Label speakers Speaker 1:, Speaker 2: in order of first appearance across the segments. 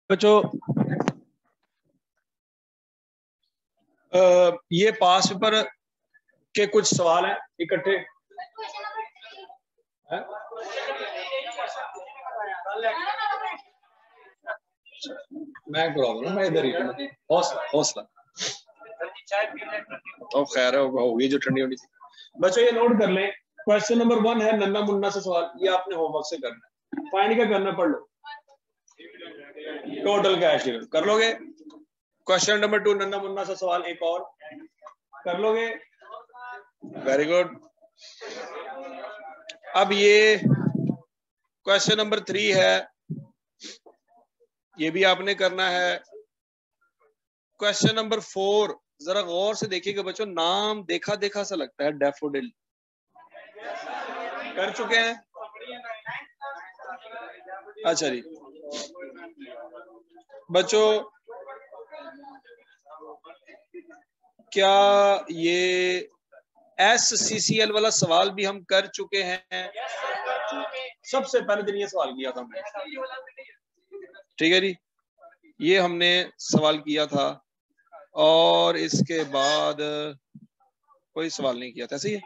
Speaker 1: बच्चों ये पास पेपर के कुछ सवाल हैं इकट्ठे है? मैं करा दूंगा, मैं इधर ही हौसला तो खैर होगी जो ठंडी होनी थी। बच्चों ये नोट कर लें, क्वेश्चन नंबर 1 है नन्ना मुन्ना से सवाल, ये आपने होमवर्क से करना है। फाइंड क्या करना, पढ़ लो। टोटल कैश कर लोगे। क्वेश्चन नंबर 2 नन्ना मुन्ना से सवाल एक और कर लोगे। Very good. अब ये क्वेश्चन नंबर 3 है, ये भी आपने करना है। क्वेश्चन नंबर 4 जरा गौर से देखिएगा बच्चों, नाम देखा देखा सा लगता है, डैफोडिल कर चुके हैं। अच्छा जी बच्चों, क्या ये SCCL वाला सवाल भी हम कर चुके हैं? सबसे पहले दिन ये सवाल किया था हमने, ठीक है जी, ये हमने सवाल किया था और इसके बाद कोई सवाल नहीं किया था, सही है।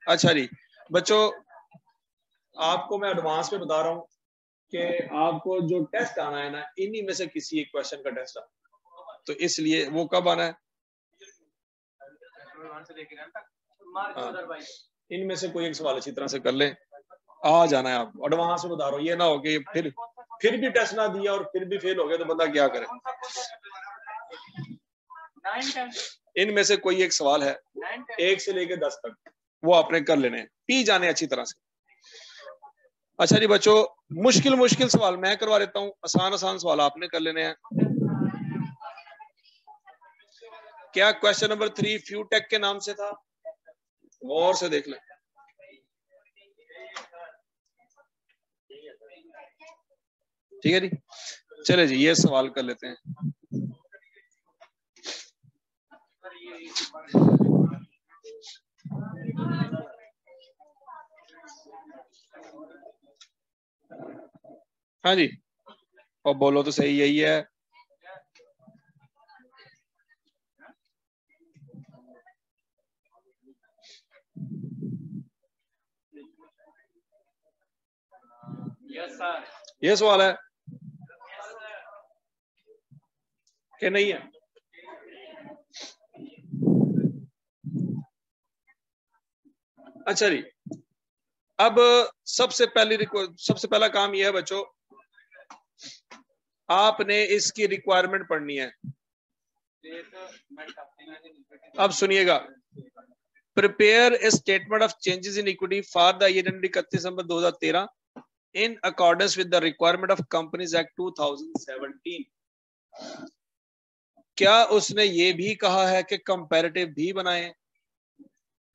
Speaker 1: अच्छा जी बच्चों, आपको मैं एडवांस में बता रहा हूं कि आपको जो टेस्ट आना है ना, इन्हीं में से किसी एक क्वेश्चन का टेस्ट आना, तो इसलिए वो कब आना है, इनमें से कोई एक सवाल अच्छी तरह से कर लें, आ जाना है आपको। एडवांस में बता रहा हूँ, ये ना हो कि फिर भी टेस्ट ना दिया और फिर भी फेल हो गया तो बंदा क्या करे। इनमें से कोई एक सवाल है 1 से लेकर 10 तक, वो आपने कर लेने हैं, पी जाने अच्छी तरह से। अच्छा जी बच्चों, मुश्किल मुश्किल सवाल मैं करवा देता हूँ, आसान आसान सवाल आपने कर लेने हैं। क्या क्वेश्चन नंबर 3 फ्यूटेक के नाम से था? गौर से देख लें। ठीक है जी, चले जी ये सवाल कर लेते हैं। हाँ जी, और बोलो तो सही, यही है। ये सवाल है कि नहीं है? अच्छा जी, अब सबसे पहला काम यह है बच्चों, आपने इसकी रिक्वायरमेंट पढ़नी है। अब सुनिएगा, prepare a statement of changes in equity for the year and 31 December 2013 in accordance with the requirement of companies act 2017। क्या उसने ये भी कहा है कि कंपैरेटिव भी बनाएं?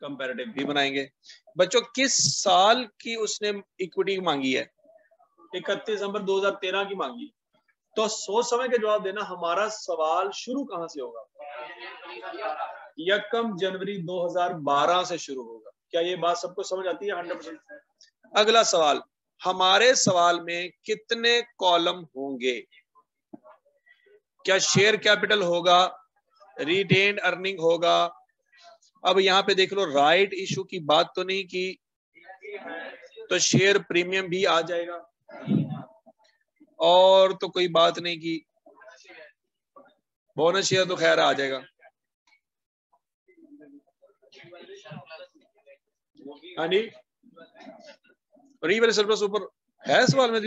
Speaker 1: कंपैरेटिव भी बनाएंगे। बच्चों किस साल की उसने इक्विटी मांगी है? 31 दिसंबर 2013 की मांगी। तो सोच समझ के जवाब देना, हमारा सवाल शुरू कहां से होगा? 1 जनवरी 2012 से शुरू होगा। क्या ये बात सबको समझ आती है? 100%। अगला सवाल, हमारे सवाल में कितने कॉलम होंगे? क्या शेयर कैपिटल होगा, रिटेन्ड अर्निंग होगा? अब यहां पे देख लो, राइट इशू की बात तो नहीं की, तो शेयर प्रीमियम भी आ जाएगा, और तो कोई बात नहीं की, बोनस शेयर तो खैर आ जाएगा। हाँ जी, रीवैल्यू सरप्लस ऊपर है सवाल में,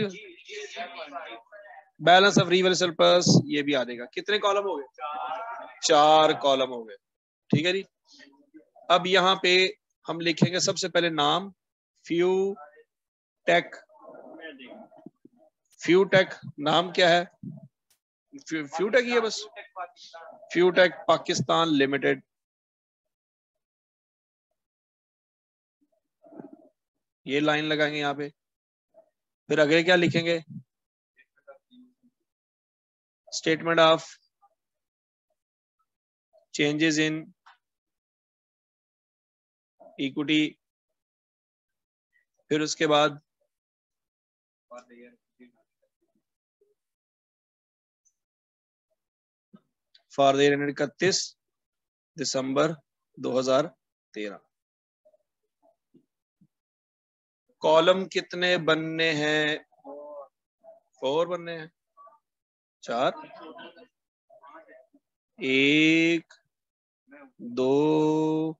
Speaker 1: बैलेंस ऑफ रीवैल्यू सरप्लस ये भी आ जाएगा। कितने कॉलम हो गए? 4 कॉलम हो गए। ठीक है जी, अब यहाँ पे हम लिखेंगे सबसे पहले नाम, फ्यूटेक। फ्यूटेक नाम क्या है? फ्यूटेक ही है बस, फ्यूटेक पाकिस्तान लिमिटेड। ये लाइन लगाएंगे यहाँ पे, फिर आगे क्या लिखेंगे? Statement of changes in equity, फिर उसके बाद for the year 31 December 2013। Column कितने बनने हैं? 4 बनने हैं। 4, 1 2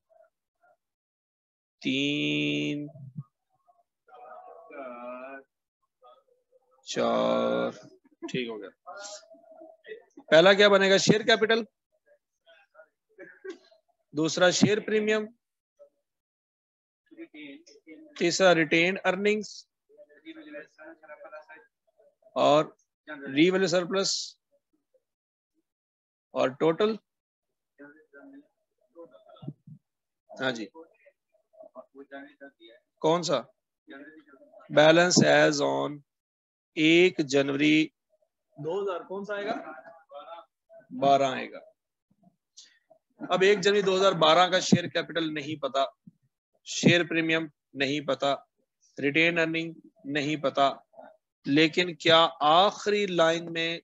Speaker 1: 3 4, ठीक हो गया। पहला क्या बनेगा? शेयर कैपिटल, दूसरा शेयर प्रीमियम, तीसरा रिटेन अर्निंग्स और रीवैल्यू सरप्लस और टोटल। हाँ जी, कौन सा? बैलेंस एज ऑन 1 जनवरी 2000, कौन सा आएगा? 12 आएगा। अब 1 जनवरी 2012 का शेयर कैपिटल नहीं पता, शेयर प्रीमियम नहीं पता, रिटेन अर्निंग नहीं पता, लेकिन क्या आखिरी लाइन में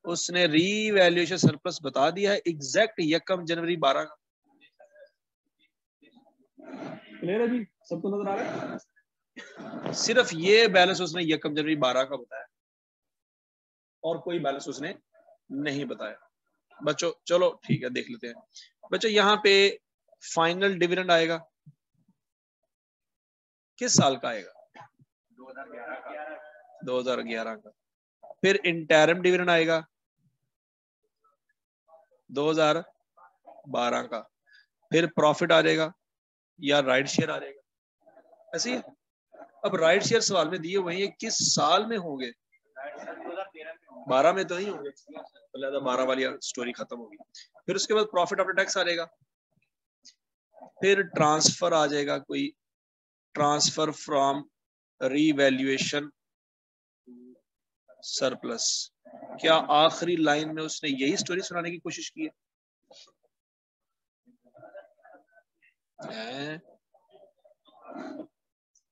Speaker 1: उसने रीवैल्यूएशन सरप्लस बता दिया है एग्जैक्ट 1 जनवरी 12 का? क्लियर है जी? सबको नजर आ रहा है? सिर्फ ये बैलेंस उसने 1 जनवरी 12 का बताया और कोई बैलेंस उसने नहीं बताया। बच्चों चलो ठीक है, देख लेते हैं। बच्चों यहाँ पे फाइनल डिविडेंड आएगा, किस साल का आएगा? 2011 का। फिर इंटरिम डिविडेंड आएगा 2012 का। फिर प्रॉफिट आ जाएगा या राइट शेयर आ जाएगा, ऐसे ही। अब राइट शेयर सवाल में दिए हुए हैं, किस साल में होंगे? 12 में तो नहीं होंगे, तो 12 वाली स्टोरी खत्म होगी। फिर उसके बाद प्रॉफिट आफ्टर टैक्स आ जाएगा, फिर ट्रांसफर आ जाएगा, कोई ट्रांसफर फ्रॉम रीवैल्यूएशन सरप्लस। क्या आखिरी लाइन में उसने यही स्टोरी सुनाने की कोशिश की है?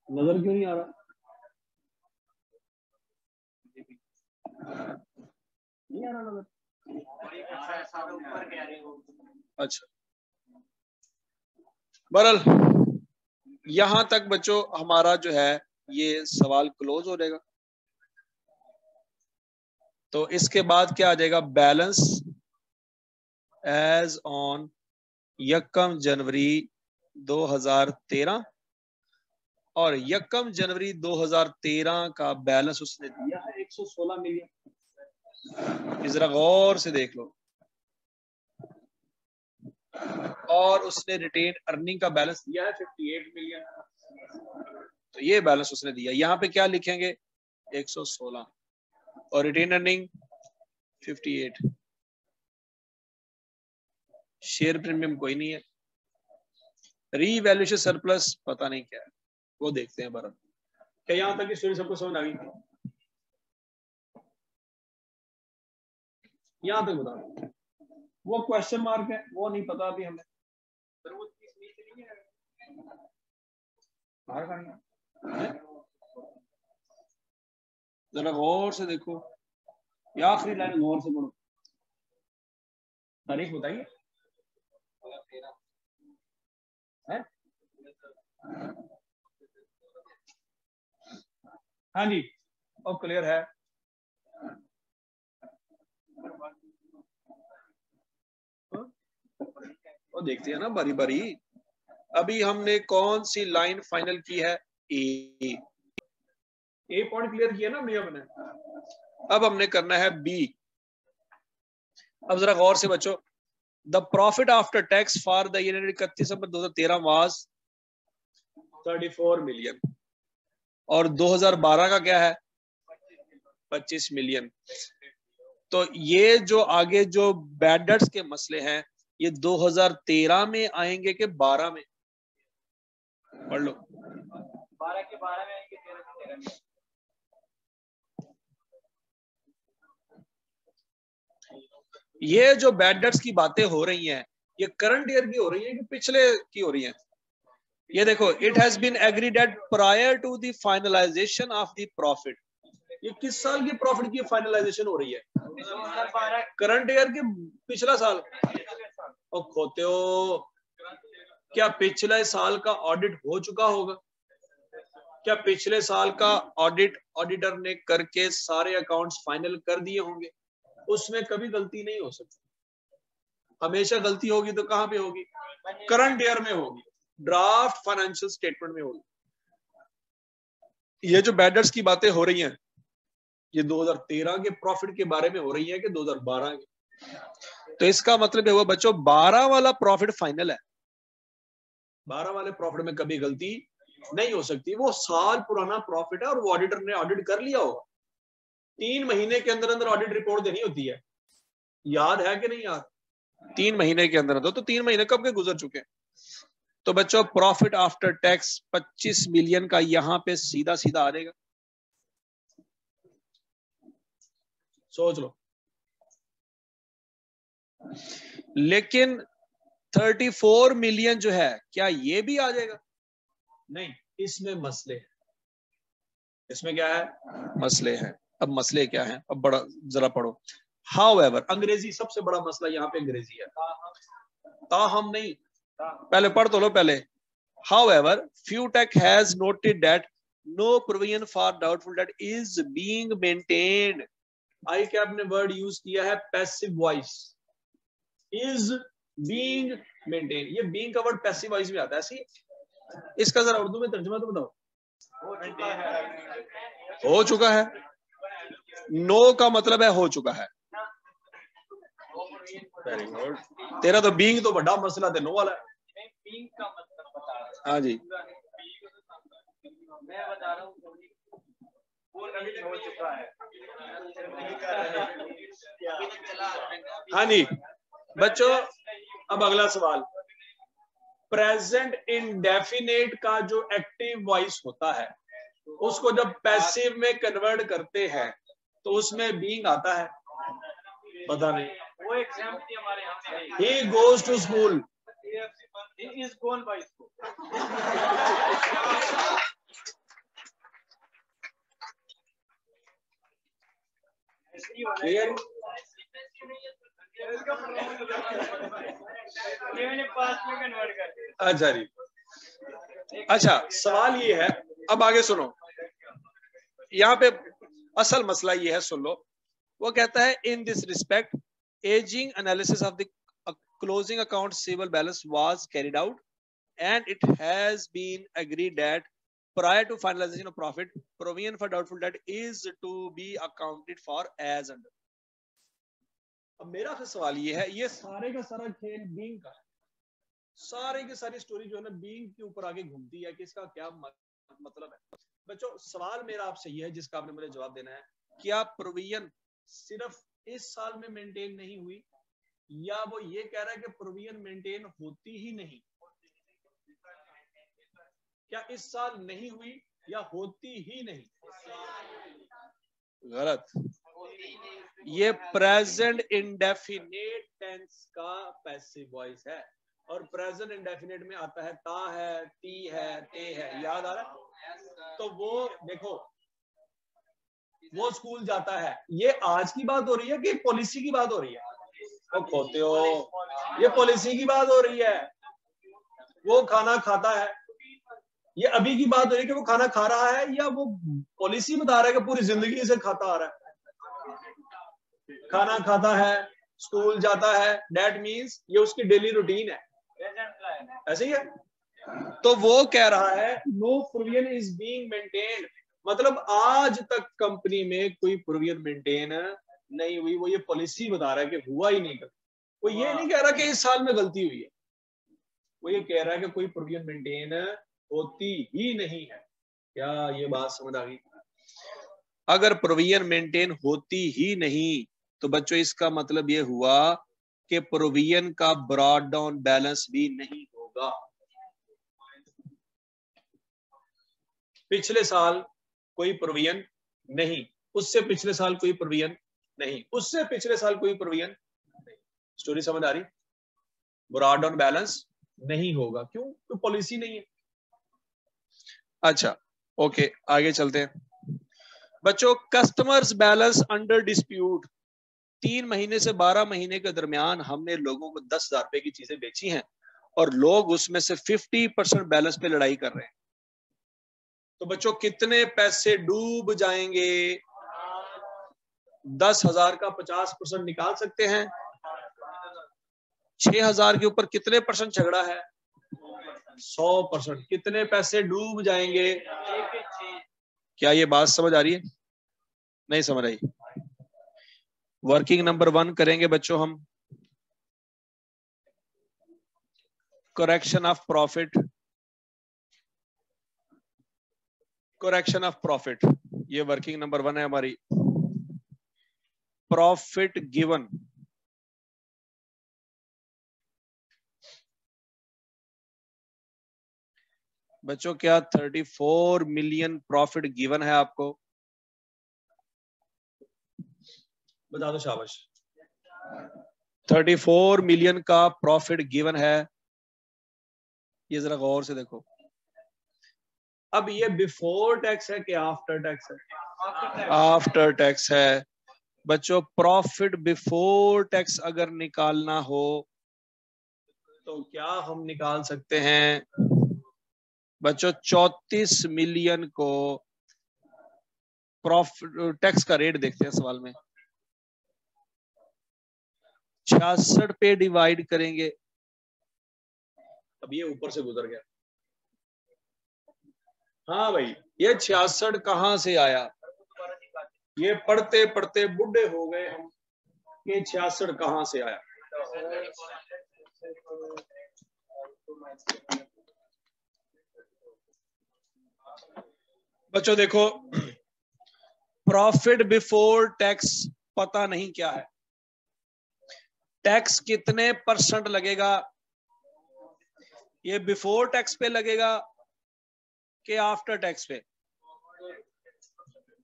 Speaker 1: नजर क्यों नहीं आ रहा? नहीं आ रहा नजर? अच्छा, बहरहाल यहां तक बच्चों हमारा जो है ये सवाल क्लोज हो जाएगा। तो इसके बाद क्या आ जाएगा? बैलेंस एज ऑन 1 जनवरी 2013 और 1 जनवरी 2013 का बैलेंस उसने दिया है 116 मिलियन। जरा गौर से देख लो। और उसने रिटेन अर्निंग का बैलेंस दिया है 58 मिलियन। तो ये बैलेंस उसने दिया। यहाँ पे क्या लिखेंगे? 116 और रिटेन अर्निंग 58। शेयर प्रीमियम कोई नहीं है, रीवैल्यूएशन सरप्लस पता नहीं क्या है, वो देखते हैं बराबर। क्या यहां तक की स्टोरी सबको समझ आ गई? यहां तक बता दो। वो क्वेश्चन मार्क है, वो नहीं पता अभी हमें। जरा गौर से देखो, या आखिरी लाइन गौर से पढ़ो। तारीख बताइए है? हाँ जी, और क्लियर है। वो देखते हैं ना बारी बारी। अभी हमने कौन सी लाइन फाइनल की है? ए पॉइंट क्लियर किया ना हमने अपने। अब हमने करना है बी। अब जरा गौर से बच्चों, the profit after tax for the year 31 December 2013 was 34 million और 2012 का क्या है? 25 मिलियन। तो ये जो आगे जो बैड डेट्स के मसले हैं ये 2013 में आएंगे कि 12 में? पढ़ लो। 12 के 12 में आएंगे, 13 के 13 में। ये जो बैड डेट्स की बातें हो रही हैं ये करंट ईयर की हो रही है कि पिछले की हो रही है? ये देखो, it has been agreed at prior to the finalization of the profit. ये किस साल की प्रॉफिट की फाइनलाइजेशन हो रही है? करंट ईयर के पिछला साल। और खोते हो, क्या पिछले साल का ऑडिट हो चुका होगा? क्या पिछले साल का ऑडिट ऑडिटर ने करके सारे अकाउंट्स फाइनल कर दिए होंगे? उसमें कभी गलती नहीं हो सकती। हमेशा गलती होगी तो कहां पे होगी? करंट ईयर में होगी, ड्राफ्ट फाइनेंशियल स्टेटमेंट में होगी। ये जो बैड डेट्स की बातें हो रही हैं, ये 2013 के प्रॉफिट के बारे में हो रही है कि 2012 के? तो इसका मतलब हुआ बच्चों 12 वाला प्रॉफिट फाइनल है। 12 वाले प्रॉफिट में कभी गलती नहीं हो सकती। वो साल पुराना प्रॉफिट है और वो ऑडिटर ने ऑडिट कर लिया होगा। 3 महीने के अंदर अंदर ऑडिट रिपोर्ट देनी होती है, याद है कि नहीं याद? 3 महीने के अंदर तो 3 महीने कब के गुजर चुके हैं। तो बच्चों प्रॉफिट आफ्टर टैक्स 25 मिलियन का यहां पे सीधा सीधा आ जाएगा। सोच लो। लेकिन 34 मिलियन जो है, क्या ये भी आ जाएगा? नहीं, इसमें मसले हैं। इसमें क्या है? मसले हैं। अब मसले क्या हैं? अब बड़ा जरा पढ़ो। However, अंग्रेजी सबसे बड़ा मसला यहाँ पे अंग्रेजी है। ताहम नहीं, पहले पढ़ तो लो पहले। However, FuTech has noted that no provision for doubtful debt is being maintained. I cap ने वर्ड यूज किया है passive voice, is being maintained। ये being का वर्ड पैसिव वॉइस में आता है। ऐसी इसका जरा उर्दू में तर्जुमा तो बताओ। हो चुका है। नो का मतलब है हो चुका है। Very good. तेरा तो बीइंग तो बड़ा मसला थे, नो वाला है। बीइंग का मतलब बता रहा हूं। हाँ जी, मैं बता रहा हूं वो नहीं हो चुका है। हाँ जी बच्चों, अब अगला सवाल। प्रेजेंट इंडेफिनेट का जो एक्टिव वॉइस होता है उसको जब पैसिव में कन्वर्ट करते हैं तो उसमें बीइंग आता है? पता नहीं। वो एग्जाम थी हमारे यहाँ पे। He goes to school. He is gone by school. Clear? अच्छा जी, अच्छा सवाल ये है, अब आगे सुनो। यहाँ पे असल मसला ये है, सुन लो। वो कहता है in this respect ageing analysis of the closing account receivable balance was carried out and it has been agreed that prior to finalization of profit provision for doubtful debt is to be accounted for as under। अब मेरा फिर सवाल ये है, ये सारे का सारा खेल बीइंग का है। सारी की सारी स्टोरी जो है ना बीइंग के ऊपर आगे घूमती है कि इसका क्या मतलब है। बच्चों सवाल मेरा आपसे ये है जिसका आपने मुझे जवाब देना है, क्या प्रोविजन सिर्फ इस साल में मेंटेन नहीं हुई, या वो ये कह रहा है कि प्रोविजन मेंटेन होती ही नहीं? क्या इस साल नहीं हुई या होती ही नहीं? गलत। ये प्रेजेंट इंडेफिनेट टेंस का पैसिव वॉइस है और प्रेजेंट इंडेफिनेट में आता है ता है, ती है, ते है। याद आ रहा है? तो वो देखो, वो स्कूल जाता है, ये आज की बात हो रही है कि पॉलिसी की बात हो रही है? वो खोते हो, ये पॉलिसी की बात हो रही है। वो खाना खाता है, ये अभी की बात हो रही है कि वो खाना खा रहा है, या वो पॉलिसी बता रहा है कि पूरी जिंदगी से खाता आ रहा है? खाना खाता है, स्कूल जाता है, दैट मींस ये उसकी डेली रूटीन है। ऐसे ही है। तो वो कह रहा है no provision is being maintained, मतलब आज तक कंपनी में कोई प्रोविजन मेंटेन नहीं हुई। वो ये पॉलिसी बता रहा है कि हुआ ही नहीं। वो ये नहीं कह रहा कि इस साल में गलती हुई है, वो ये कह रहा है कि कोई प्रोविजन मेंटेन होती ही नहीं है। क्या ये बात समझ आ गई? अगर प्रोविजन मेंटेन होती ही नहीं तो बच्चों इसका मतलब ये हुआ कि प्रोविजन का ब्रॉड डाउन बैलेंस भी नहीं होगा। पिछले साल कोई प्रोविजन नहीं, उससे पिछले साल कोई प्रोविजन नहीं, उससे पिछले साल कोई प्रोविजन नहीं। स्टोरी समझ आ रही? ब्रॉड डाउन बैलेंस नहीं होगा। क्यों? कोई पॉलिसी नहीं है। अच्छा ओके, आगे चलते हैं बच्चों कस्टमर्स बैलेंस अंडर डिस्प्यूट, 3 महीने से 12 महीने के दरमियान हमने लोगों को 10,000 रुपए की चीजें बेची हैं और लोग उसमें से 50% बैलेंस पे लड़ाई कर रहे हैं। तो बच्चों कितने पैसे डूब जाएंगे? 10,000 का 50% निकाल सकते हैं। 6,000 के ऊपर कितने परसेंट झगड़ा है? 100%। कितने पैसे डूब जाएंगे? क्या ये बात समझ आ रही है? नहीं समझ आई? वर्किंग नंबर 1 करेंगे बच्चों हम, correction of profit. Correction of profit, ये वर्किंग नंबर 1 है हमारी। प्रॉफिट गिवन, बच्चों क्या 34 मिलियन प्रॉफिट गिवन है आपको? बता दो शाबाश। 34 मिलियन का प्रॉफिट गिवन है। ये जरा गौर से देखो। अब ये बिफोर टैक्स है कि आफ्टर टैक्स है? आफ्टर टैक्स है। बच्चों प्रॉफिट बिफोर टैक्स अगर निकालना हो तो क्या हम निकाल सकते हैं? बच्चों 34 मिलियन को प्रॉफिट टैक्स का रेट देखते हैं सवाल में। 66 पे डिवाइड करेंगे। अब ये ऊपर से गुजर गया। हाँ भाई, ये 66 कहां से आया? ये पढ़ते पढ़ते बुढ़े हो गए हम। ये 66 कहां से आया? बच्चों देखो, प्रॉफिट बिफोर टैक्स पता नहीं क्या है। टैक्स कितने परसेंट लगेगा? ये बिफोर टैक्स पे लगेगा कि आफ्टर टैक्स पे?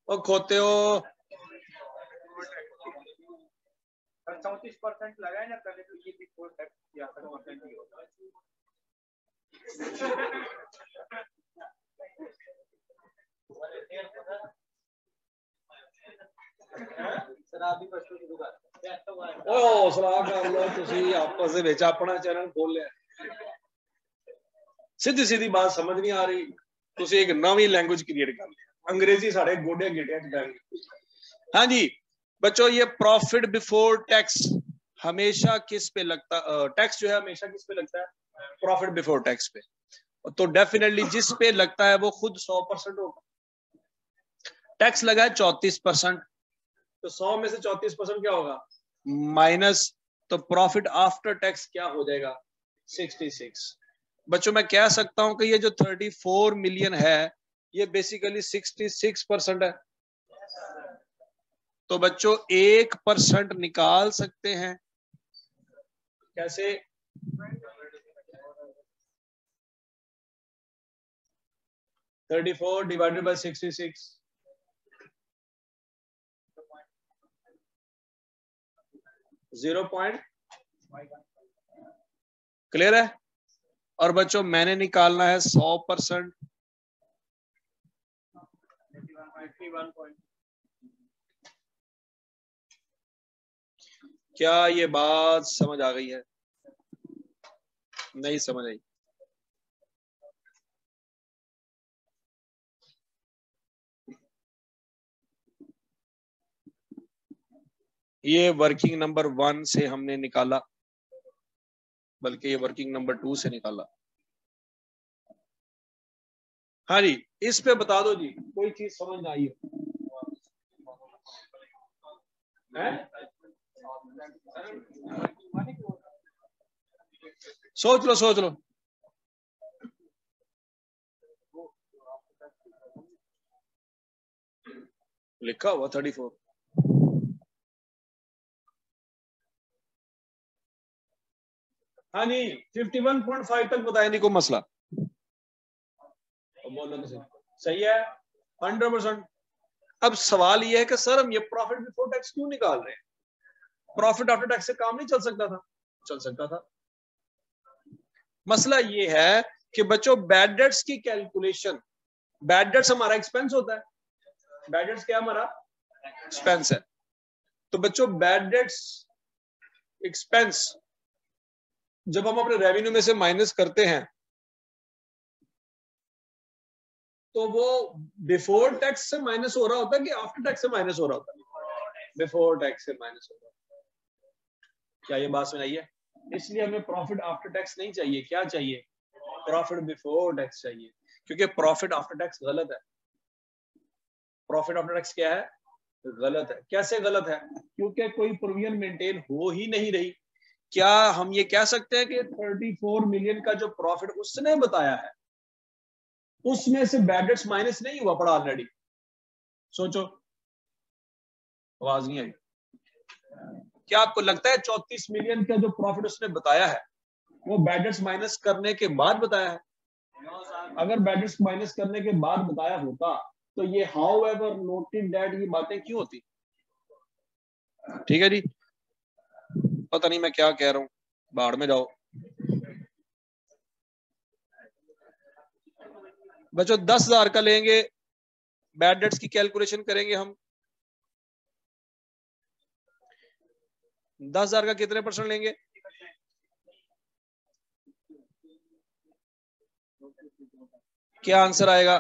Speaker 1: और खोते हो
Speaker 2: 34% लगाए ना पहले, तो ये बिफोर टैक्स किया 30% ही होगा।
Speaker 1: सलाह कर लो तुसी आपस दे विच, अपना चैनल खोल लिया। सीधी सीधी बात समझ नहीं आ रही, तुसी एक नवी लैंग्वेज क्रिएट कर लिया। अंग्रेजी साढ़े गोडे गिटिया च पै गई। हाँ जी बच्चों, ये प्रॉफिट बिफोर टैक्स हमेशा किस पे लगता? टैक्स जो है हमेशा किस पे लगता है? प्रॉफिट बिफोर टैक्स पे। तो डेफिनेटली जिस पे लगता है वो खुद 100% होगा। टैक्स लगा है 34%, तो 100 में से 34% क्या होगा? माइनस, तो प्रॉफिट आफ्टर टैक्स क्या हो जाएगा? 66। बच्चों मैं कह सकता हूं कि ये जो 34 मिलियन है ये बेसिकली 66% है। तो बच्चों 1% निकाल सकते हैं। कैसे? $34 डिवाइडेड बाय 66, 0. क्लियर है? और बच्चों मैंने निकालना है 100%। क्या ये बात समझ आ गई है? नहीं समझ आई? ये वर्किंग नंबर 1 से हमने निकाला, बल्कि ये वर्किंग नंबर 2 से निकाला। हाँ जी, इस पे बता दो जी, कोई चीज समझ ना आई है? सोच लो सोच लो। लिखा हुआ 34। हाँ जी, 51.5 तक बताया नहीं को मसला। बोलो तो सही है 100%। अब सवाल ये है कि सर हम ये प्रॉफिट बिफोर टैक्स क्यों निकाल रहे हैं? प्रॉफिट आफ्टर टैक्स से काम नहीं चल सकता था? चल सकता था। मसला ये है कि बच्चों बैड डेट्स की कैलकुलेशन, बैड डेट्स हमारा एक्सपेंस होता है, बैड डेट्स क्या हमारा एक्सपेंस है। तो बच्चों बैड डेट्स एक्सपेंस जब हम अपने रेवेन्यू में से माइनस करते हैं तो वो बिफोर टैक्स से माइनस हो रहा होता है कि आफ्टर टैक्स से माइनस हो रहा होता है? बिफोर टैक्स से माइनस हो रहा होता है। क्या ये बात समझ आई है? इसलिए हमें प्रॉफिट आफ्टर टैक्स नहीं चाहिए, क्या चाहिए? प्रॉफिट बिफोर टैक्स चाहिए, क्योंकि प्रॉफिट आफ्टर टैक्स गलत है। प्रॉफिट आफ्टर टैक्स क्या है? गलत है। कैसे गलत है? क्योंकि कोई प्रोविजन मेंटेन हो ही नहीं रही। क्या हम ये कह सकते हैं कि 34 मिलियन का जो प्रॉफिट उसने बताया है उसमें से बैड डेट्स माइनस नहीं हुआ पड़ा ऑलरेडी? सोचो, आवाज नहीं आई। क्या आपको लगता है 34 मिलियन का जो प्रॉफिट उसने बताया है वो बैड डेट्स माइनस करने के बाद बताया है? अगर बैड डेट्स माइनस करने के बाद बताया होता तो ये हाउ एवर नोटेड दैट ये बातें क्यों होती? ठीक है जी, पता नहीं मैं क्या कह रहा हूं, बाहर में जाओ। बच्चों 10,000 का लेंगे, बैड डेट्स की कैलकुलेशन करेंगे हम। 10,000 का कितने परसेंट लेंगे? क्या आंसर आएगा?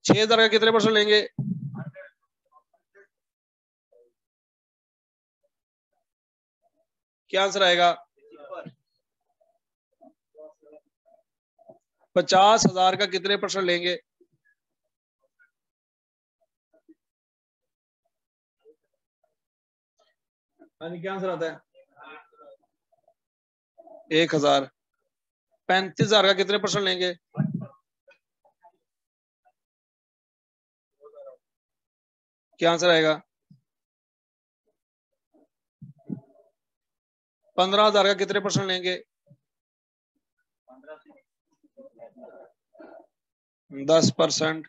Speaker 1: 6,000 का कितने परसेंट लेंगे? क्या आंसर आएगा? 50,000 का कितने परसेंट लेंगे? क्या आंसर आता है? 1,000। 35,000 का कितने परसेंट लेंगे? क्या आंसर आएगा? 15,000 का कितने परसेंट लेंगे? 10%।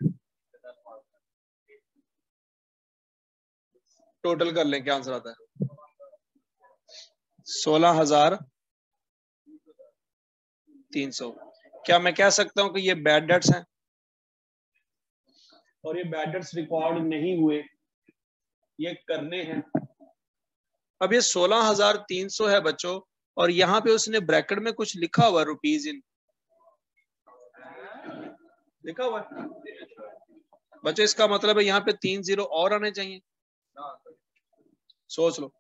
Speaker 1: टोटल कर लें, क्या आंसर आता है? 16,300। क्या मैं कह सकता हूं कि ये बैड डेट्स हैं और ये बैड डेट्स रिकॉर्ड नहीं हुए, ये करने हैं? अब ये 16,300 है बच्चों, और यहां पे उसने ब्रैकेट में कुछ लिखा हुआ रुपीज इन लिखा हुआ है बच्चों, इसका मतलब है यहाँ पे 3 जीरो और आने चाहिए। सोच लो।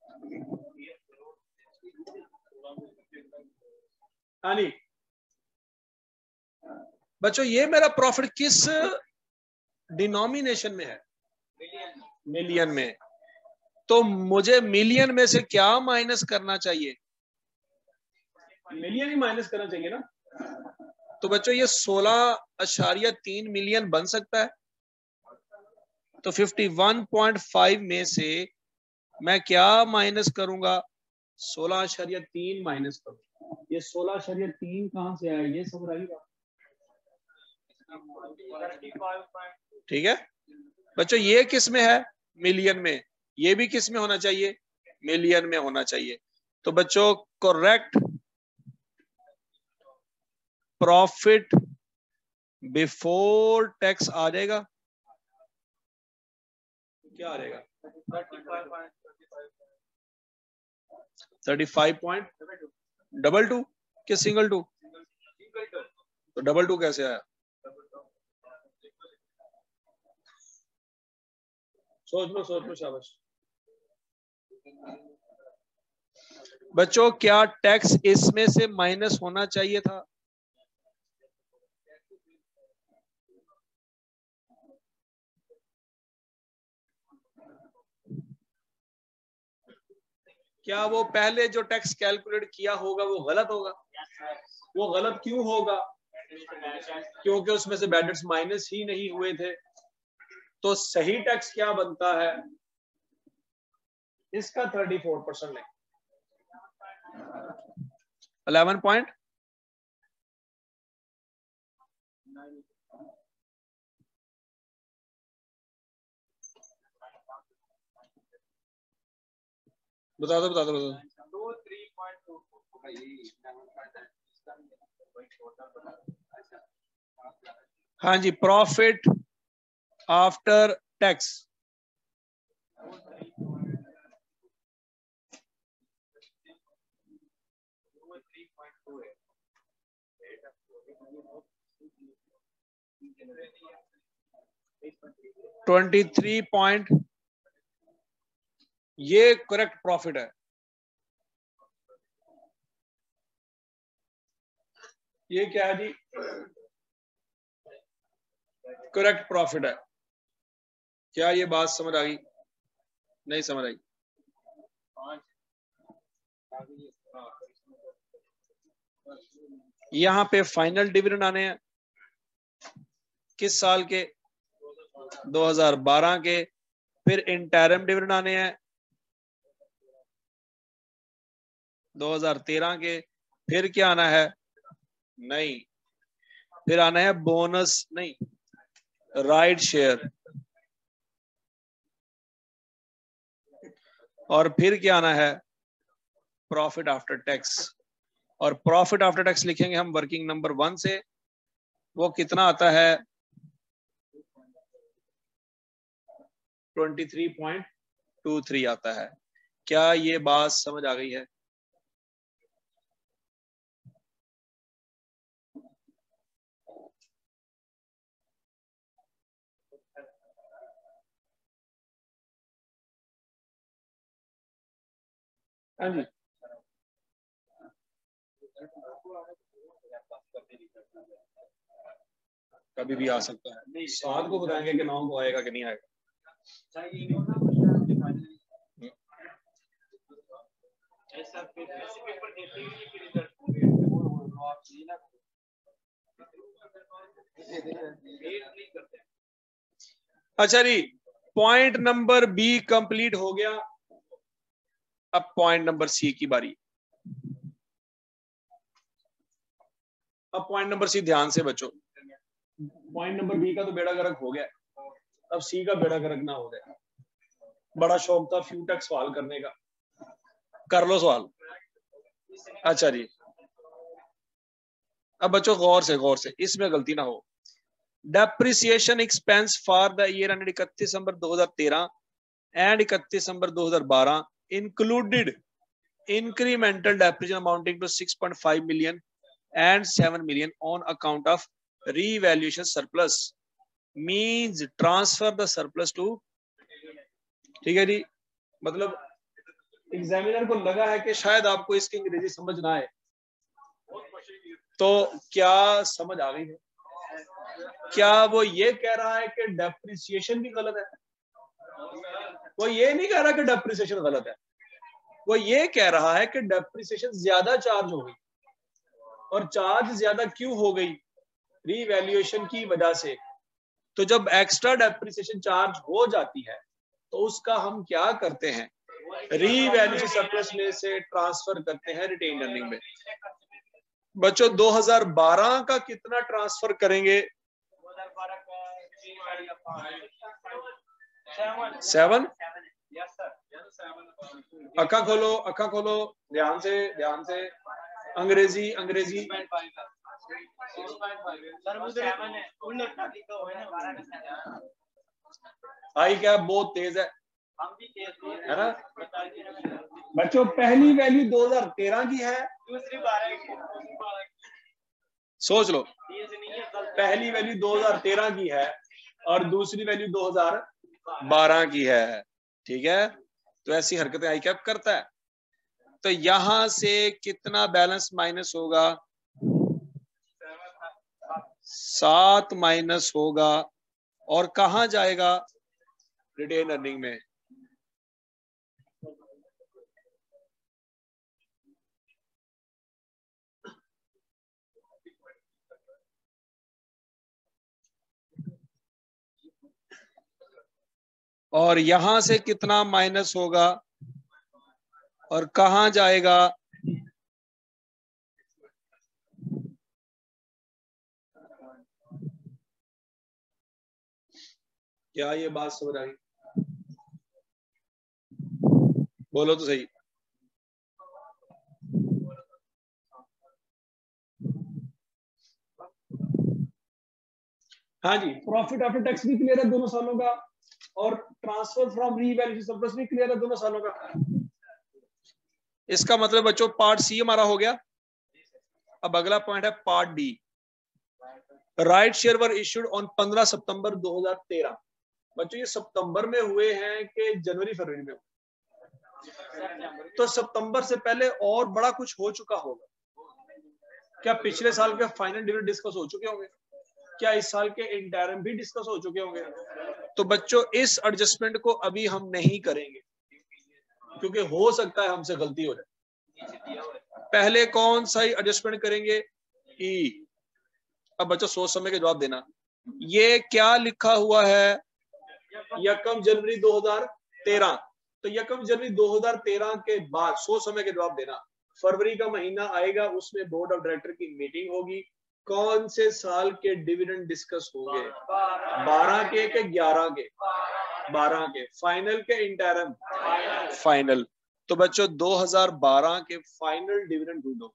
Speaker 1: हाँ जी बच्चों, ये मेरा प्रॉफिट किस डिनोमिनेशन में है? मिलियन में। तो मुझे मिलियन में से क्या माइनस करना चाहिए? मिलियन ही माइनस करना चाहिए ना। तो बच्चों ये 16.3 मिलियन बन सकता है। तो 51.5 में से मैं क्या माइनस करूंगा? 16.3 माइनस करूंगा। ये 16.3 कहां से आया, ये समझ आई बात? ठीक है बच्चों, ये किस में है? मिलियन में। ये भी किस में होना चाहिए? मिलियन में होना चाहिए। तो बच्चों करेक्ट प्रॉफिट बिफोर टैक्स आ जाएगा। क्या आ जाएगा? 35.22 कि सिंगल टू? तो डबल टू कैसे आया? सोच लो शाबाश। बच्चों क्या टैक्स इसमें से माइनस होना चाहिए था? क्या वो पहले जो टैक्स कैलकुलेट किया होगा वो गलत होगा? वो गलत क्यों होगा? क्योंकि उसमें से बैड डेट्स माइनस ही नहीं हुए थे। तो सही टैक्स क्या बनता है? इसका 34% लें। 11 पॉइंट बता दो। हाँ जी, प्रॉफिट आफ्टर टैक्स। $23 ये करेक्ट प्रॉफिट है। ये क्या है जी? करेक्ट प्रॉफिट है। क्या ये बात समझ आ गई? नहीं समझ आई? यहां पे फाइनल डिविडेंड आने हैं किस साल के? 2012 के। फिर इंटरिम डिविडेंड आने हैं 2013 के। फिर क्या आना है? नहीं, फिर आना है बोनस, नहीं, राइट शेयर। और फिर क्या आना है? Profit after tax. और प्रॉफिट आफ्टर टैक्स लिखेंगे हम वर्किंग नंबर 1 से। वो कितना आता है? 23.23 आता है। क्या ये बात समझ आ गई है? हाँ जी, कभी भी आ सकता है। 7 को बताएंगे कि 9 को आएगा कि नहीं आएगा। अच्छा जी, पॉइंट नंबर बी कंप्लीट हो गया। अब पॉइंट नंबर सी की बारी। अब पॉइंट नंबर सी, ध्यान से बच्चों, पॉइंट नंबर बी का तो बेड़ा गर्क हो गया, अब सी का बेड़ा गर्क ना हो जाए। बड़ा शौक था फ्यू टैक्स सवाल करने का, कर लो सवाल। अच्छा जी, अब बच्चों गौर से इसमें गलती ना हो। Depreciation expense for the year and 31 December 2013 and 31 December 2012 included incremental depreciation amounting to 6.5 million and 7 million on account of revaluation surplus means transfer the surplus to, ठीक है जी। मतलब एग्जामिनर को लगा है कि शायद आपको इसकी अंग्रेजी समझ ना आए, तो क्या समझ आ गई है? क्या वो ये कह रहा है कि डेप्रिसिएशन भी गलत है? वो ये नहीं कह रहा कि डेप्रिसिएशन गलत है, वो ये कह रहा है कि डेप्रिसिएशन ज्यादा चार्ज हो गई। और चार्ज ज्यादा क्यों हो गई? रीवैल्यूएशन की वजह से। तो जब एक्स्ट्रा डेप्रिसिएशन चार्ज हो जाती है तो उसका हम क्या करते हैं? रीवैल्यूएशन सरप्लस में से ट्रांसफर करते हैं रिटेन अर्निंग में। बच्चों 2012 का कितना ट्रांसफर करेंगे? 7। अखा खोलो, अखा खोलो, ध्यान से। अंग्रेजी अंग्रेजी। आई क्या बहुत तेज है ना बच्चों? पहली वैल्यू 2013 की है, दूसरी 12 की। सोच लो, पहली वैल्यू 2013 की है और दूसरी वैल्यू 2012 की है, ठीक है? तो ऐसी हरकतें आई कैप करता है। तो यहां से कितना बैलेंस माइनस होगा? 7 माइनस होगा और कहां जाएगा? रिटेन अर्निंग में। और यहां से कितना माइनस होगा और कहां जाएगा? क्या ये बात समझ आई? बोलो तो सही। हाँ जी, प्रॉफिट आफ्टर टैक्स भी क्लियर है दोनों सालों का, और ट्रांसफर फ्रॉम रीवैल्यूएशन सरप्लस भी क्लियर है दोनों सालों का। इसका मतलब बच्चों पार्ट सी हमारा हो गया। अब अगला पॉइंट है part D. Right share were issued on 15 सितंबर 2013। बच्चों ये सितंबर में हुए हैं कि जनवरी फरवरी में? तो सितंबर से पहले और बड़ा कुछ हो चुका होगा। क्या पिछले साल के फाइनल डिविडेंड डिस्कस हो चुके होंगे? क्या इस साल के इंटरम भी डिस्कस हो चुके होंगे? तो बच्चों इस एडजस्टमेंट को अभी हम नहीं करेंगे, क्योंकि हो सकता है हमसे गलती हो जाए। पहले कौन सा ही एडजस्टमेंट करेंगे? ई। अब बच्चों सोच समझ के जवाब देना। ये क्या लिखा हुआ है? यकम जनवरी 2013। तो यकम जनवरी 2013 के बाद सोच समझ के जवाब देना। फरवरी का महीना आएगा, उसमें बोर्ड ऑफ डायरेक्टर की मीटिंग होगी। कौन से साल के डिविडेंड डिस्कस होंगे? 12 के 11 के? 12 के। फाइनल के इंटरम? फाइनल। तो बच्चों 2012 के फाइनल डिविडेंड ढूंढो।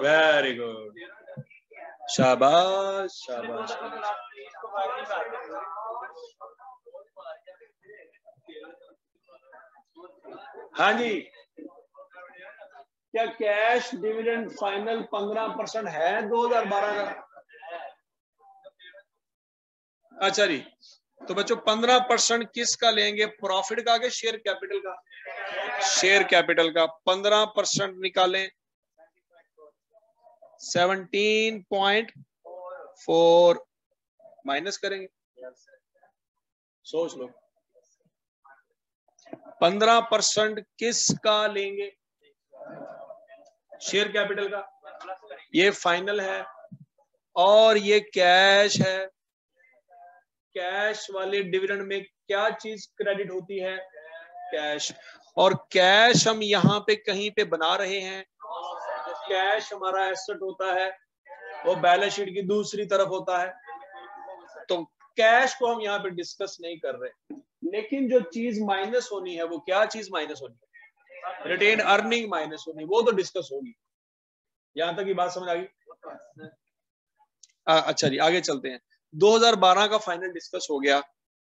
Speaker 1: वेरी गुड, शाबाश शाबाश। हाँ जी, क्या कैश डिविडेंड फाइनल 15% है 2012 का? अच्छा जी, तो बच्चों 15% किसका लेंगे? प्रॉफिट का के शेयर कैपिटल का? शेयर कैपिटल का। 15% निकालें, 17.4 माइनस करेंगे। सोच लो, 15% किसका लेंगे? शेयर कैपिटल का। ये फाइनल है और ये कैश है। कैश वाले डिविडेंड में क्या चीज क्रेडिट होती है? कैश। और कैश हम यहाँ पे कहीं पे बना रहे हैं। कैश हमारा एसेट होता है, वो बैलेंस शीट की दूसरी तरफ होता है। तो कैश को हम यहाँ पे डिस्कस नहीं कर रहे, लेकिन जो चीज माइनस होनी है वो क्या चीज माइनस होनी है? रिटेन अर्निंग माइनस होनी, वो तो डिस्कस होगी। यहां तक की बात समझ आ गई? अच्छा जी, आगे चलते हैं। 2012 का फाइनल डिस्कस हो गया,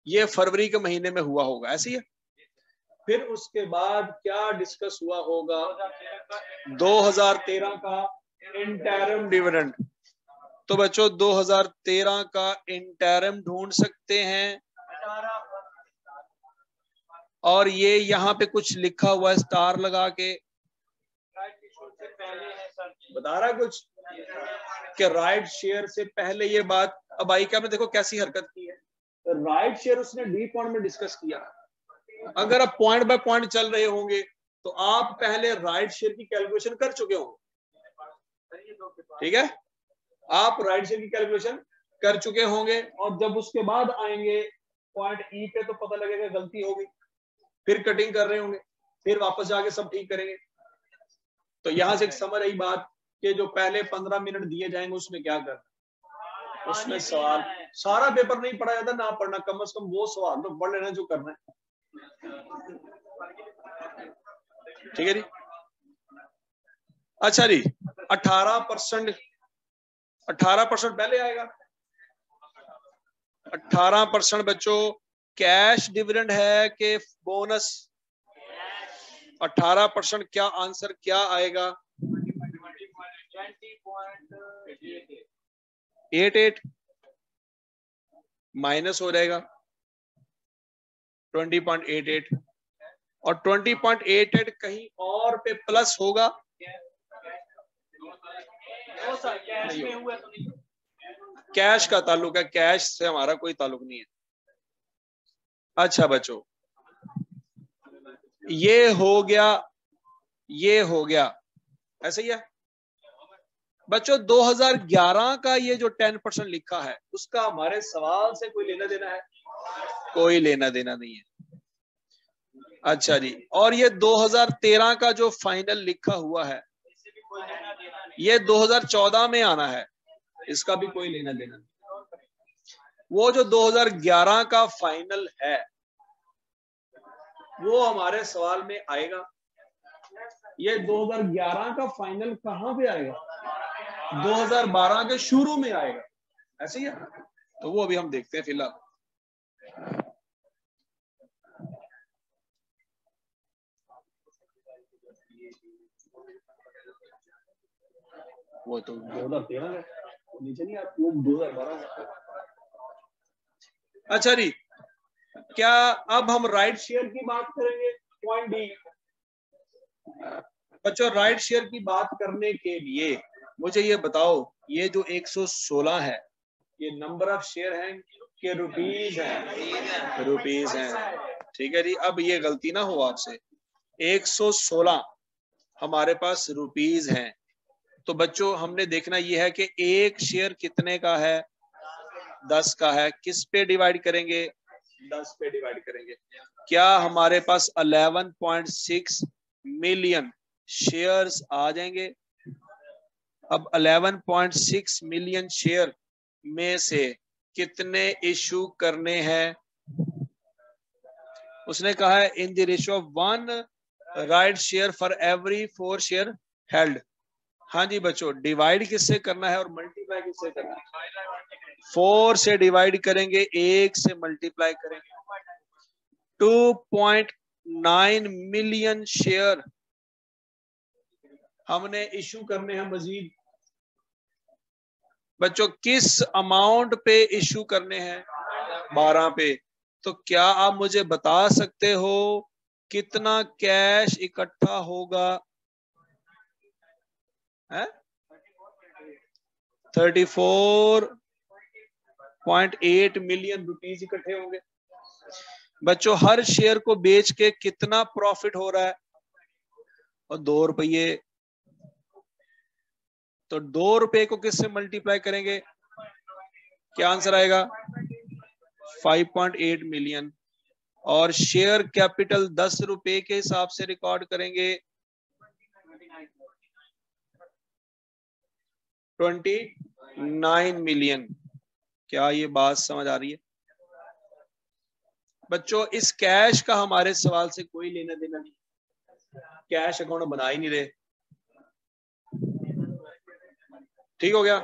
Speaker 1: ये फरवरी के महीने में हुआ होगा, ऐसे ही है। फिर उसके बाद क्या डिस्कस हुआ होगा? 2013 का इंटरम डिविडेंड। तो बच्चों 2013 का इंटरम ढूंढ सकते हैं, और ये यहाँ पे कुछ लिखा हुआ है स्टार लगा के, बता रहा कुछ कि राइट शेयर से पहले ये बात। अब आई क्या में देखो कैसी हरकत की है। राइट शेयर उसने डी पॉइंट में डिस्कस किया। अगर आप पॉइंट बाय पॉइंट चल रहे होंगे तो आप पहले राइट शेयर की कैलकुलेशन कर चुके होंगे, ठीक है? आप राइट शेयर की कैलकुलेशन कर चुके होंगे, और जब उसके बाद आएंगे पॉइंट ई पे तो पता लगेगा गलती होगी, फिर कटिंग कर रहे होंगे, फिर वापस जाके सब ठीक करेंगे। तो यहां से एक समझ आई बात कि जो पहले 15 मिनट दिए जाएंगे उसमें क्या करना? उसमें सवाल। सारा पेपर नहीं पढ़ा जाता, ना पढ़ना, कम से कम वो सवाल तो पढ़ लेना जो करना है। ठीक है जी। अच्छा जी, 18% पहले आएगा। 18% बच्चों कैश डिविडेंड है कि बोनस? 18% क्या आंसर क्या आएगा? 20.88 माइनस हो जाएगा 20.88, और 20.88 कहीं और पे प्लस होगा? कैश का ताल्लुक है, कैश से हमारा कोई ताल्लुक नहीं है। अच्छा बच्चों, ये हो गया, ऐसे ही है बच्चों। 2011 का ये जो 10% लिखा है उसका हमारे सवाल से कोई लेना देना है? कोई लेना देना नहीं है। अच्छा जी, और ये 2013 का जो फाइनल लिखा हुआ है ये 2014 में आना है, इसका भी कोई लेना देना नहीं। वो जो 2011 का फाइनल है वो हमारे सवाल में आएगा, ये 2011 का फाइनल कहां पे आएगा? 2012 के शुरू में आएगा, ऐसे ही है। तो वो अभी हम देखते हैं फिलहाल। वो तो 2013 है, नीचे नहीं आप, वो 2012। अच्छा जी, क्या अब हम राइट शेयर की बात करेंगे? Point D. बच्चों, राइट शेयर की बात करने के लिए मुझे ये बताओ, ये जो 116 है, ये नंबर ऑफ शेयर हैं कि रुपीज हैं? रुपीज हैं, ठीक है जी। अब ये गलती ना हो आपसे, 116 हमारे पास रुपीज हैं। तो बच्चों हमने देखना ये है कि एक शेयर कितने का है? 10 का है। किस पे डिवाइड करेंगे? 10 पे डिवाइड करेंगे। क्या हमारे पास 11.6 मिलियन शेयर्स आ जाएंगे? अब 11.6 मिलियन शेयर में से कितने इशू करने हैं? उसने कहा है in the ratio of 1 right share for every 4 share held. हाँ जी बच्चों, डिवाइड किससे करना है और मल्टीप्लाई किससे करना है? 4 से डिवाइड करेंगे, 1 से मल्टीप्लाई करेंगे। 2.9 मिलियन शेयर हमने इशू करने हैं मजीद। बच्चों किस अमाउंट पे इशू करने हैं? 12 पे। तो क्या आप मुझे बता सकते हो कितना कैश इकट्ठा होगा? है 34.8 मिलियन रुपीज इकट्ठे होंगे। बच्चों हर शेयर को बेच के कितना प्रॉफिट हो रहा है? और 2 रुपये। तो 2 रुपए को किससे मल्टीप्लाई करेंगे? क्या आंसर आएगा? 5.8 मिलियन। और शेयर कैपिटल 10 रुपए के हिसाब से रिकॉर्ड करेंगे 29 मिलियन। क्या ये बात समझ आ रही है? बच्चों इस कैश का हमारे सवाल से कोई लेना देना नहीं, कैश अकाउंट बना ही नहीं रहे। ठीक हो गया।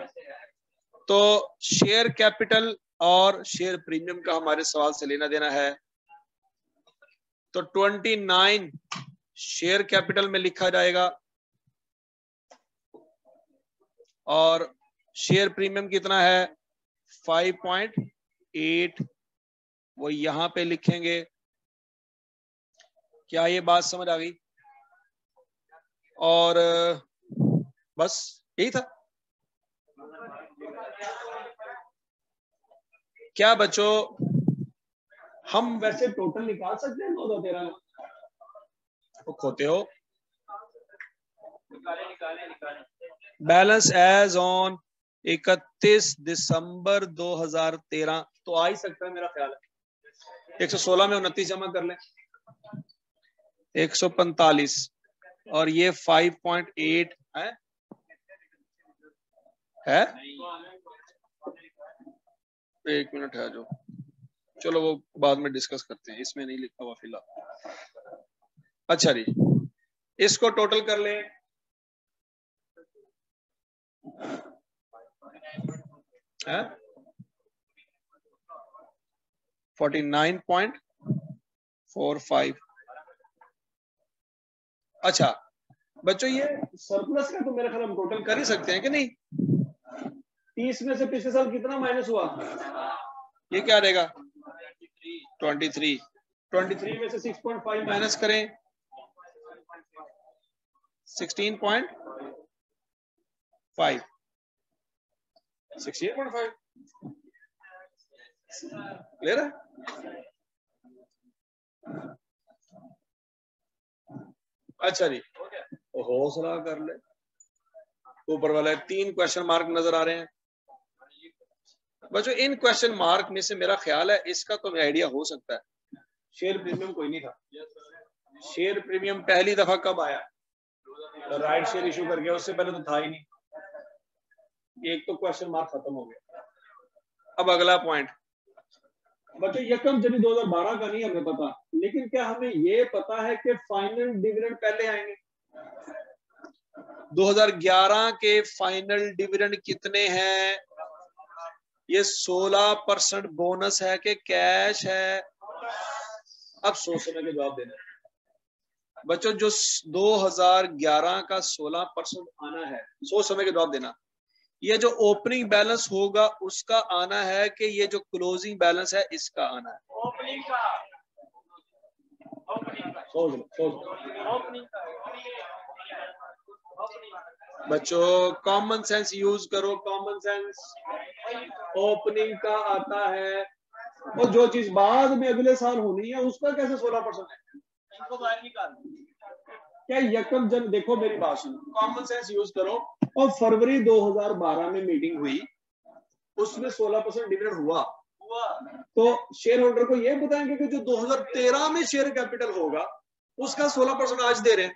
Speaker 1: तो शेयर कैपिटल और शेयर प्रीमियम का हमारे सवाल से लेना देना है। तो 29 शेयर कैपिटल में लिखा जाएगा और शेयर प्रीमियम कितना है? 5.8, वो यहां पे लिखेंगे। क्या ये बात समझ आ गई? और बस यही था। क्या बच्चों हम वैसे टोटल निकाल सकते हैं 2013 में? वो खोते हो। बैलेंस एज ऑन 31 दिसंबर 2013 तो आ ही सकता है मेरा ख्याल है। 116 में 29 जमा कर लें, 145 और ये 5.8 है? एक मिनट है जो, चलो वो बाद में डिस्कस करते हैं, इसमें नहीं लिखा हुआ फिलहाल। अच्छा जी, इसको टोटल कर ले। है 49.45। अच्छा बच्चों ये सरप्लस का तो मेरे ख्याल हम टोटल कर ही सकते हैं कि नहीं? 30 में से पिछले साल कितना माइनस हुआ? ये क्या रहेगा? 23। 23 में से 6.5 माइनस करें, 16.5। 68.5 ले रहा है। अच्छा जी, हौसला कर ले। ऊपर वाला 3 क्वेश्चन मार्क नजर आ रहे हैं बच्चों। इन क्वेश्चन मार्क में से मेरा ख्याल है इसका तो आइडिया हो सकता है। शेयर प्रीमियम कोई नहीं था। शेयर प्रीमियम पहली दफा कब आया? राइट शेयर इशू करके, उससे पहले तो था ही नहीं। एक तो क्वेश्चन मार्क खत्म हो गया। अब अगला पॉइंट बच्चों, यकम जनवरी 2012 का नहीं हमें पता, लेकिन क्या हमें ये पता है कि फाइनल डिविडेंड पहले आएंगे? 2011 के फाइनल डिविडेंड कितने हैं? ये 16% बोनस है कि कैश है? अब सोच समझ के जवाब देना बच्चों। जो 2011 का 16% आना है, सोच समझ के जवाब देना। ये जो ओपनिंग बैलेंस होगा उसका आना है कि ये जो क्लोजिंग बैलेंस है इसका आना है?
Speaker 2: ओपनिंग का।
Speaker 1: बच्चों कॉमन सेंस यूज करो, कॉमन सेंस। ओपनिंग का आता है, और जो चीज बाद में अगले साल होनी है उसका कैसे 16% है?
Speaker 2: इनको बाहर निकाल।
Speaker 1: क्या यकम जन, देखो मेरी बात सुनो, कॉमन सेंस यूज करो। और फरवरी 2012 में मीटिंग हुई, उसमें 16% डिविडेंड हुआ, तो शेयर होल्डर को ये बताएंगे कि जो 2013 में शेयर कैपिटल होगा उसका 16% आज दे रहे हैं?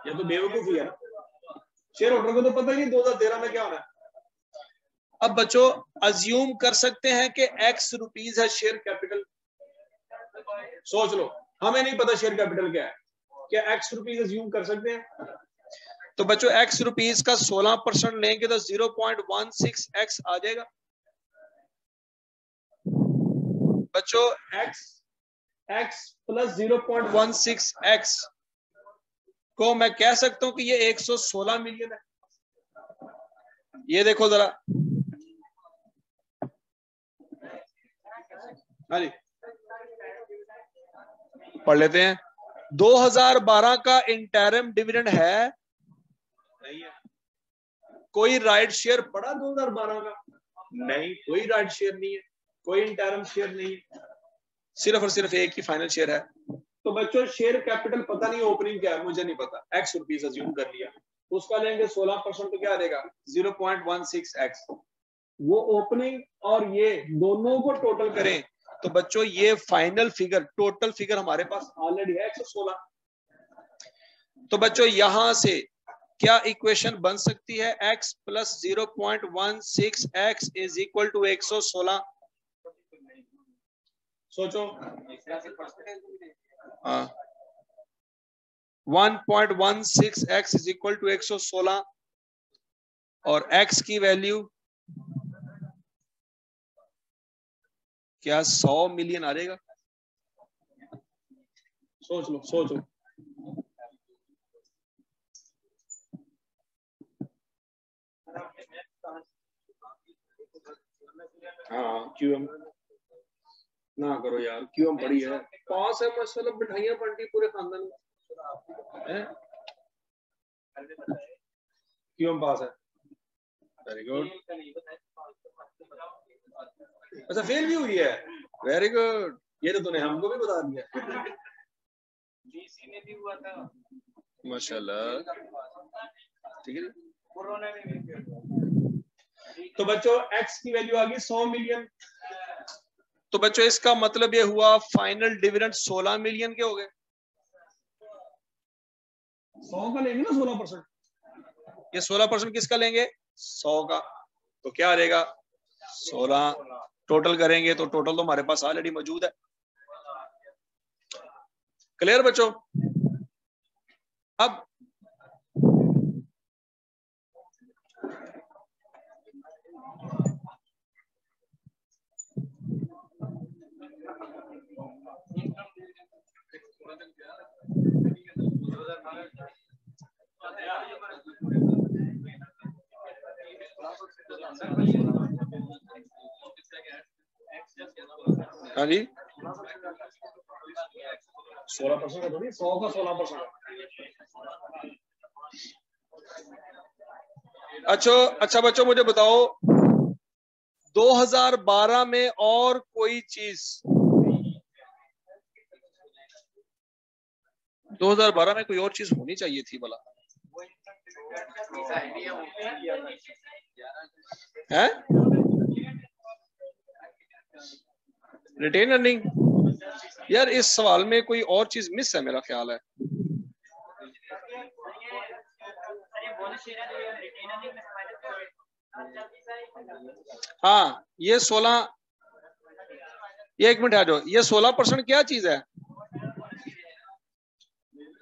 Speaker 1: ये तो बेवकूफी है ना। शेयर होल्डर को तो पता ही नहीं 2013 में क्या होना है। अब बच्चों अज्यूम कर सकते हैं कि X रुपीज है शेयर कैपिटल। सोच लो, हमें नहीं पता शेयर कैपिटल क्या है, क्या X रुपीज अज्यूम कर सकते हैं? तो बच्चों X रुपीज का 16% लेंगे तो 0.16X आ जाएगा। बच्चों X प्लस 0.16X को मैं कह सकता हूं कि ये 116 मिलियन है। ये देखो जरा, हाँ जी पढ़ लेते हैं। 2012 का इंटरम डिविडेंड है? नहीं है। कोई राइट शेयर पड़ा 2012 का? नहीं, कोई राइट शेयर नहीं है, कोई इंटरम शेयर नहीं है, सिर्फ और सिर्फ एक ही फाइनल शेयर है। तो बच्चों शेयर कैपिटल पता नहीं ओपनिंग क्या है, मुझे नहीं पता। X रुपीज अज्यूम कर लिया, उसका लेंगे 16% तो क्या देगा? 0.16X। वो ओपनिंग और ये दोनों को टोटल करें तो बच्चों ये फाइनल फिगर, टोटल फिगर हमारे पास ऑलरेडी है 116। तो बच्चों यहां से क्या इक्वेशन बन सकती है? X plus 0.16X is equal to 116। सोचो, हाँ 1.16X इज इक्वल टू 116 और X की वैल्यू क्या 100 मिलियन आ जाएगा? सोच लो, सोचो। हाँ QM ना करो यार, QM बड़ी है, पास है माशाल्लाह, मिठाइयां बंटी पूरे खानदान में। QM पास है, वेरी गुड। अच्छा फेल भी हुई है, वेरी गुड, ये तो तूने हमको भी बता दिया।
Speaker 2: BC में भी हुआ था
Speaker 1: माशाल्लाह, ठीक है।
Speaker 2: कोरोना में भी।
Speaker 1: तो बच्चों X की वैल्यू आ गई 100 मिलियन। तो बच्चों इसका मतलब ये हुआ फाइनल डिविडेंड 16 मिलियन के हो गए। 100 का लेंगे ना 16%, ये 16% किसका लेंगे? 100 का, तो क्या आ जाएगा? 16। टोटल करेंगे तो टोटल तो हमारे पास ऑलरेडी मौजूद है। क्लियर बच्चों? अब हाँ जी 16% का थोड़ी, 100 का 16%। अच्छा बच्चों मुझे बताओ 2012 में और कोई चीज, 2012 में कोई और चीज होनी चाहिए थी भला, है? Retain earning? यार इस सवाल में कोई और चीज मिस है मेरा ख्याल है। हाँ ये 16, ये 1 मिनट आ जाओ, ये 16% क्या चीज है?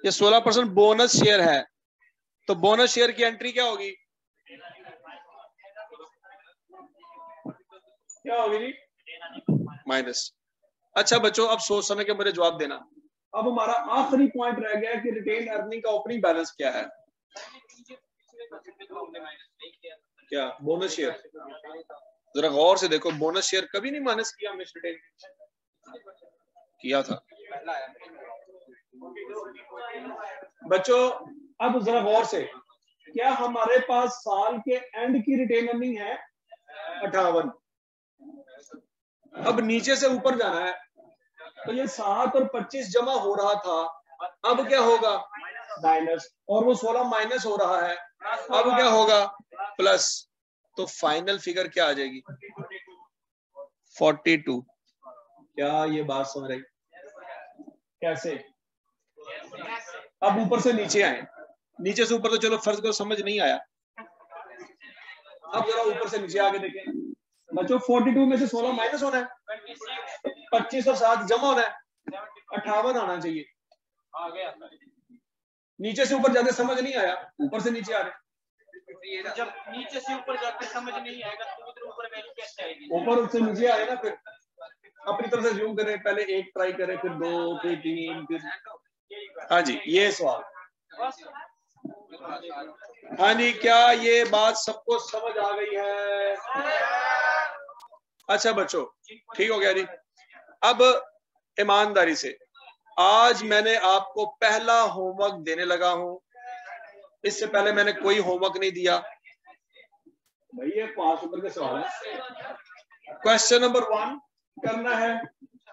Speaker 1: ये 16% बोनस शेयर है, तो बोनस शेयर की एंट्री क्या होगी? क्या होगी जी? माइनस। अच्छा बच्चों, अब सोच समझ के मुझे जवाब देना। अब हमारा आखिरी पॉइंट रह गया कि रिटेन अर्निंग का ओपनिंग बैलेंस क्या है? क्या? Bonus share. जरा गौर से देखो, बोनस शेयर कभी नहीं माइनस किया हमने, रिटेन किया था बच्चों। अब जरा गौर से, क्या हमारे पास साल के एंड की रिटेन अर्निंग है 58? अब नीचे से ऊपर जाना है, तो ये 7 और 25 जमा हो रहा था, अब क्या होगा? माइनस। और वो 16 माइनस हो रहा है, अब क्या होगा? प्लस। तो फाइनल फिगर क्या आ जाएगी? 42। क्या ये बात समझ रही? कैसे? अब ऊपर से नीचे आए, नीचे से ऊपर तो चलो फर्ज को समझ नहीं आया, अब जरा ऊपर से नीचे आके देखें बच्चों। 42 में से 16 माइनस होना है, 25 और 7 जमा होना है, 58 आना चाहिए। नीचे से ऊपर जाते समझ नहीं आया, ऊपर से नीचे आ रहे।
Speaker 2: जब नीचे से ऊपर जाते समझ नहीं आएगा तो उधर ऊपर वैल्यू कैसे आएगी?
Speaker 1: ऊपर से नीचे आए ना, फिर अपनी तरफ से जूम करें, पहले 1 ट्राई करें, फिर 2, फिर 3, फिर। हाँ जी, ये सवाल। हाँ जी, क्या ये बात सबको समझ आ गई है? अच्छा बच्चों, ठीक हो गया जी। अब ईमानदारी से, आज मैंने आपको पहला होमवर्क देने लगा हूं, इससे पहले मैंने कोई होमवर्क नहीं दिया भाई। ये 5 नंबर के सवाल है। क्वेश्चन नंबर 1 करना है,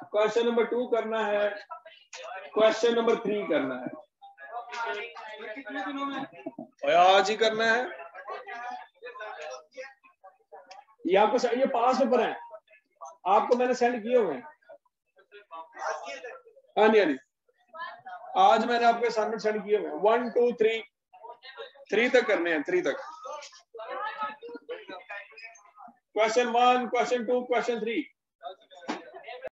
Speaker 1: क्वेश्चन नंबर 2 करना है, क्वेश्चन नंबर 3 करना है, और आज ही करना है। ये आपको ये 5 पेपर हैं, आपको मैंने सेंड किए हुए हैं। हाँ जी, हाँ जी, आज मैंने आपके सामने सेंड किए हुए हैं। 1 2 3 तक करने हैं, 3 तक। Question 1, question 2, question 3।